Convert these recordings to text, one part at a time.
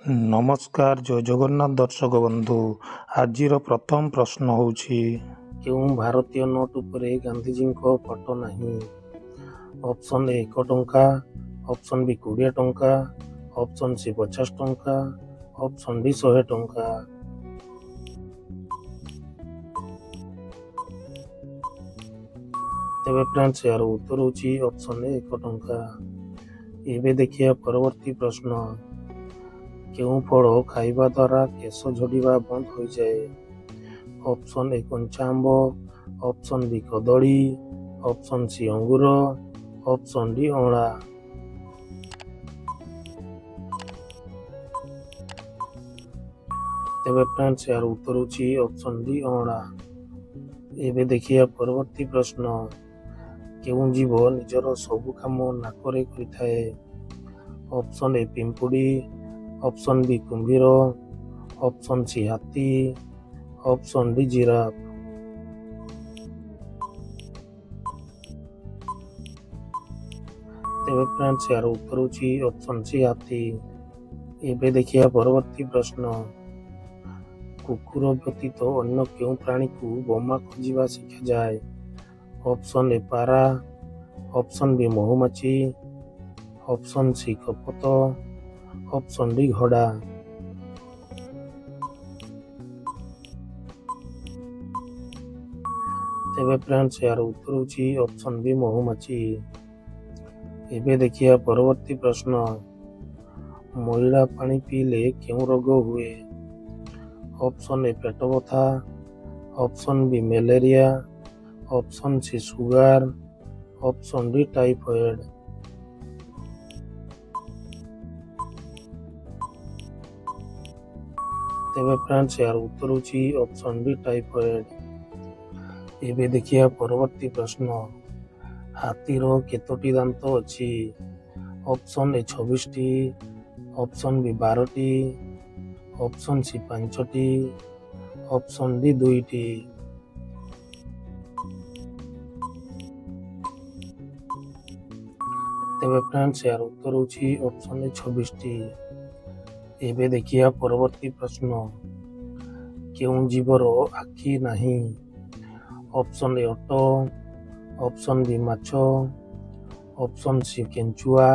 ନମସ୍କାର, ଜୟ ଜଗନ୍ନାଥ ଦର୍ଶକ ବନ୍ଧୁ। ଆଜିର ପ୍ରଥମ ପ୍ରଶ୍ନ ହେଉଛି, କେଉଁ ଭାରତୀୟ ନୋଟ୍ ଉପରେ ଗାନ୍ଧିଜୀଙ୍କ ଫଟୋ ନାହିଁ? ଅପସନ୍ ଏ 1 ଟଙ୍କା, ଅପସନ୍ ବି 20 ଟଙ୍କା, ଅପସନ୍ ସି 50 ଟଙ୍କା, ଅପସନ୍ ଡି 100 ଟଙ୍କା। ତେବେ ଫ୍ରେଣ୍ଡସ୍, ଏହାର ଉତ୍ତର ହେଉଛି ଅପସନ୍ ଏ 1 ଟଙ୍କା। ଏବେ ଦେଖିବା ପରବର୍ତ୍ତୀ ପ୍ରଶ୍ନ। କେଉଁ ଫଳ ଖାଇବା ଦ୍ୱାରା କେଶ ଝଡ଼ିବା ବନ୍ଦ ହୋଇଯାଏ? ଅପସନ୍ ଏ କଞ୍ଚା ଆମ୍ବ, ଅପସନ୍ ବି କଦଳୀ, ଅପସନ୍ ସି ଅଙ୍ଗୁର, ଅପସନ୍ ଡି ଅଁଳା। ତେବେ ଫ୍ରେଣ୍ଡସ୍, ଏହାର ଉତ୍ତର ହେଉଛି ଅପସନ୍ ଡି ଅଁଳା। ଏବେ ଦେଖିବା ପରବର୍ତ୍ତୀ ପ୍ରଶ୍ନ। କେଉଁ ଜୀବ ନିଜର ସବୁ କାମ ନାକରେ କରିଥାଏ? ଅପସନ୍ ଏ ପିମ୍ପୁଡ଼ି, ଅପସନ୍ ବି କୁମ୍ଭୀର, ଅପସନ୍ ସି ହାତୀ, ଅପସନ୍ ଡି ଜିରାଫ। ତେବେ ଫ୍ରେଣ୍ଡସ୍, ଏହାର ଉତ୍ତର ହେଉଛି ଅପସନ୍ ସି ହାତୀ। ଏବେ ଦେଖିବା ପରବର୍ତ୍ତୀ ପ୍ରଶ୍ନ। କୁକୁର ବ୍ୟତୀତ ଅନ୍ୟ କେଉଁ ପ୍ରାଣୀକୁ ବୋମା ଖୋଜିବା ଶିଖାଯାଏ? ଅପସନ୍ ଏ ପାରା, ଅପସନ୍ ବି ମହୁମାଛି, ଅପସନ୍ ସି କପୋତ, ଅପସନ୍ ଡି ଘୋଡ଼ା। ତେବେ ଫ୍ରେଣ୍ଡସ୍, ଏହାର ଉତ୍ତର ହେଉଛି ଅପସନ୍ ବି ମହୁମାଛି। ଏବେ ଦେଖିବା ପରବର୍ତ୍ତୀ ପ୍ରଶ୍ନ। ମଇଳା ପାଣି ପିଇଲେ କେଉଁ ରୋଗ ହୁଏ? ଅପସନ୍ ଏ ପେଟ ବଥା, option B malaria, option C sugar, option D typhoid. ତେବେ ଫ୍ରେଣ୍ଡସ୍, ଏହାର ଉତ୍ତର ହେଉଛି ଅପସନ୍ ଡି ଟାଇଫଏଡ୍। ଏବେ ଦେଖିବା ପରବର୍ତ୍ତୀ ପ୍ରଶ୍ନ। ହାତୀର କେତୋଟି ଦାନ୍ତ ଅଛି? ଅପସନ୍ ଏ 26ଟି, ଅପସନ୍ ବି 12ଟି, ଅପସନ୍ ସି 5ଟି, ଅପସନ୍ ଡି 2ଟି। ତେବେ ଫ୍ରେଣ୍ଡସ୍, ଏହାର ଉତ୍ତର ହେଉଛି ଅପସନ୍ ଏ 26ଟି। ଏବେ ଦେଖିବା ପରବର୍ତ୍ତୀ ପ୍ରଶ୍ନ। କେଉଁ ଜୀବର ଆଖି ନାହିଁ? ଅପସନ୍ ଏ ଓଟ, ଅପସନ୍ ବି ମାଛ, ଅପସନ୍ ସି କେଞ୍ଚୁଆ,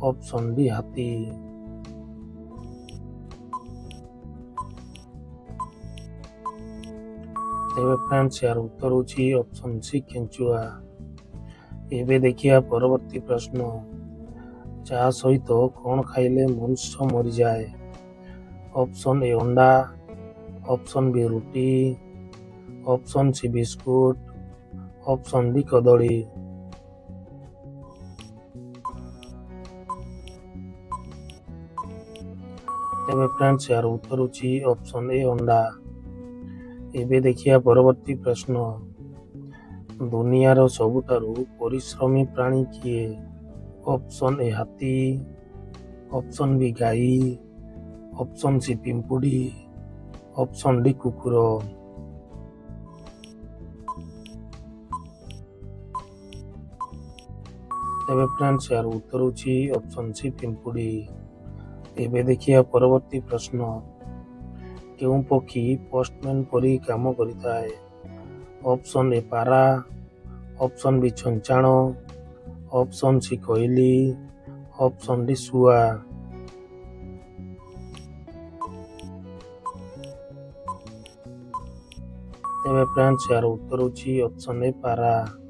ଅପସନ୍ ଡି ହାତୀ। ତେବେ ଫ୍ରେଣ୍ଡସ୍, ଏହାର ଉତ୍ତର ହେଉଛି ଅପସନ୍ ସି କେଞ୍ଚୁଆ। ଏବେ ଦେଖିବା ପରବର୍ତ୍ତୀ ପ୍ରଶ୍ନ। ଚା ସହିତ କ'ଣ ଖାଇଲେ ମନୁଷ୍ୟ ମରିଯାଏ? ଅପସନ୍ ଏ ଅଣ୍ଡା, ଅପସନ୍ ବି ରୁଟି, option C biscuit, option D କଦଳୀ। ତେବେ ଫ୍ରେଣ୍ଡସ୍, ଏହାର ଉତ୍ତର ହେଉଛି ଅପସନ୍ ଏ ଅଣ୍ଡା। ଏବେ ଦେଖିବା ପରବର୍ତ୍ତୀ ପ୍ରଶ୍ନ। ଦୁନିଆର ସବୁଠାରୁ ପରିଶ୍ରମୀ ପ୍ରାଣୀ କିଏ? ଅପସନ୍ ଏ ହାତୀ, ଅପସନ୍ ବି ଗାଈ, ଅପସନ୍ ସି ପିମ୍ପୁଡ଼ି, ଅପସନ୍ ଡି କୁକୁର। ତେବେ ଫ୍ରେଣ୍ଡସ୍, ଏହାର ଉତ୍ତର ହେଉଛି ଅପସନ୍ ସି ପିମ୍ପୁଡ଼ି। ଏବେ ଦେଖିବା ପରବର୍ତ୍ତୀ ପ୍ରଶ୍ନ। କେଉଁ ପକ୍ଷୀ ପୋଷ୍ଟମ୍ୟାନ୍ ପରି କାମ କରିଥାଏ? ଅପସନ୍ ଏ ପାରା, ଅପସନ୍ ବି ଛଞ୍ଚାଣ, ଅପସନ୍ ସି କୋଇଲି, ଅପସନ୍ ଡି ଶୁଆ। ତେବେ ଫ୍ରେଣ୍ଡସ୍, ଏହାର ଉତ୍ତର ହେଉଛି ଅପସନ୍ ଏ ପାରା।